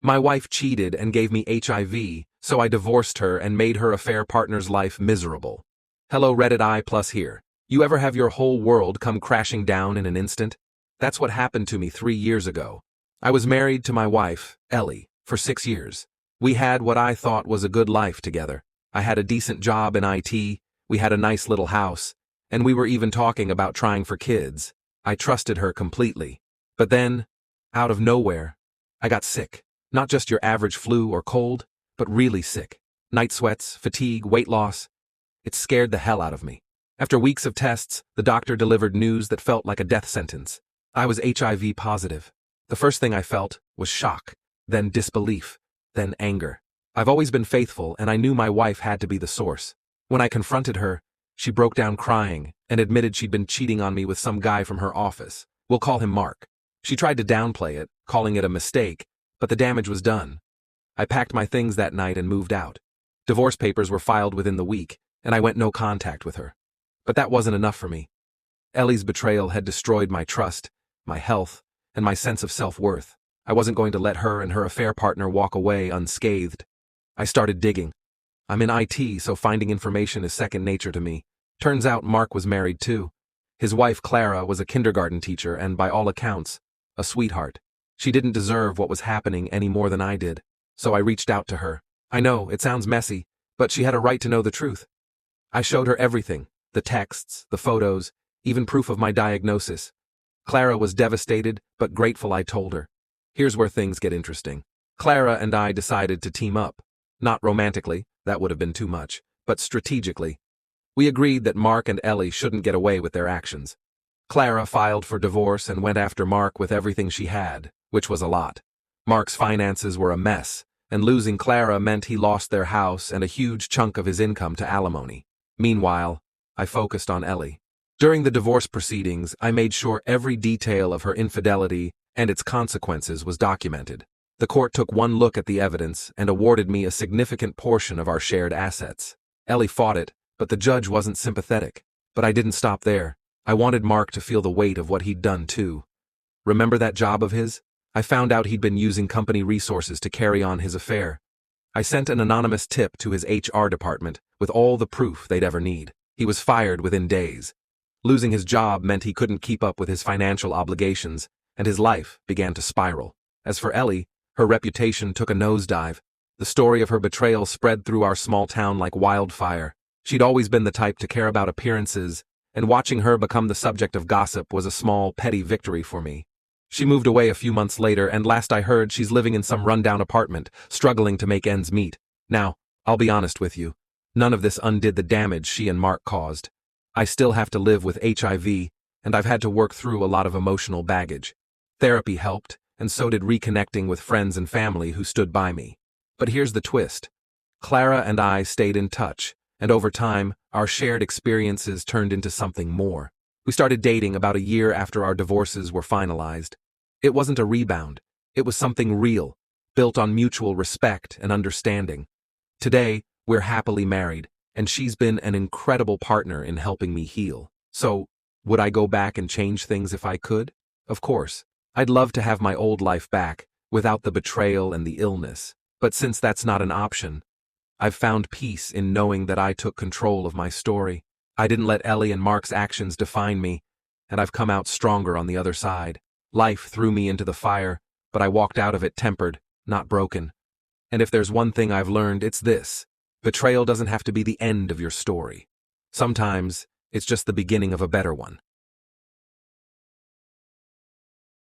My wife cheated and gave me HIV, so I divorced her and made her affair partner's life miserable. Hello Reddit I+ here. You ever have your whole world come crashing down in an instant? That's what happened to me 3 years ago. I was married to my wife, Ellie, for 6 years. We had what I thought was a good life together. I had a decent job in IT, we had a nice little house, and we were even talking about trying for kids. I trusted her completely. But then, out of nowhere, I got sick. Not just your average flu or cold, but really sick. Night sweats, fatigue, weight loss. It scared the hell out of me. After weeks of tests, the doctor delivered news that felt like a death sentence. I was HIV positive. The first thing I felt was shock, then disbelief, then anger. I've always been faithful, and I knew my wife had to be the source. When I confronted her, she broke down crying and admitted she'd been cheating on me with some guy from her office. We'll call him Mark. She tried to downplay it, calling it a mistake, but the damage was done. I packed my things that night and moved out. Divorce papers were filed within the week, and I went no contact with her. But that wasn't enough for me. Ellie's betrayal had destroyed my trust, my health, and my sense of self-worth. I wasn't going to let her and her affair partner walk away unscathed. I started digging. I'm in IT, so finding information is second nature to me. Turns out Mark was married too. His wife Clara was a kindergarten teacher and, by all accounts, a sweetheart. She didn't deserve what was happening any more than I did, so I reached out to her. I know, it sounds messy, but she had a right to know the truth. I showed her everything, the texts, the photos, even proof of my diagnosis. Clara was devastated, but grateful I told her. Here's where things get interesting. Clara and I decided to team up. Not romantically, that would have been too much, but strategically. We agreed that Mark and Ellie shouldn't get away with their actions. Clara filed for divorce and went after Mark with everything she had, which was a lot. Mark's finances were a mess, and losing Clara meant he lost their house and a huge chunk of his income to alimony. Meanwhile, I focused on Ellie. During the divorce proceedings, I made sure every detail of her infidelity and its consequences was documented. The court took one look at the evidence and awarded me a significant portion of our shared assets. Ellie fought it, but the judge wasn't sympathetic. But I didn't stop there. I wanted Mark to feel the weight of what he'd done too. Remember that job of his? I found out he'd been using company resources to carry on his affair. I sent an anonymous tip to his HR department with all the proof they'd ever need. He was fired within days. Losing his job meant he couldn't keep up with his financial obligations, and his life began to spiral. As for Ellie, her reputation took a nosedive. The story of her betrayal spread through our small town like wildfire. She'd always been the type to care about appearances, and watching her become the subject of gossip was a small, petty victory for me. She moved away a few months later, and last I heard, she's living in some rundown apartment, struggling to make ends meet. Now, I'll be honest with you. None of this undid the damage she and Mark caused. I still have to live with HIV, and I've had to work through a lot of emotional baggage. Therapy helped, and so did reconnecting with friends and family who stood by me. But here's the twist. Clara and I stayed in touch, and over time, our shared experiences turned into something more. We started dating about a year after our divorces were finalized. It wasn't a rebound. It was something real, built on mutual respect and understanding. Today, we're happily married, and she's been an incredible partner in helping me heal. So, would I go back and change things if I could? Of course. I'd love to have my old life back, without the betrayal and the illness. But since that's not an option, I've found peace in knowing that I took control of my story. I didn't let Ellie and Mark's actions define me, and I've come out stronger on the other side. Life threw me into the fire, but I walked out of it tempered, not broken. And if there's one thing I've learned, it's this. Betrayal doesn't have to be the end of your story. Sometimes, it's just the beginning of a better one.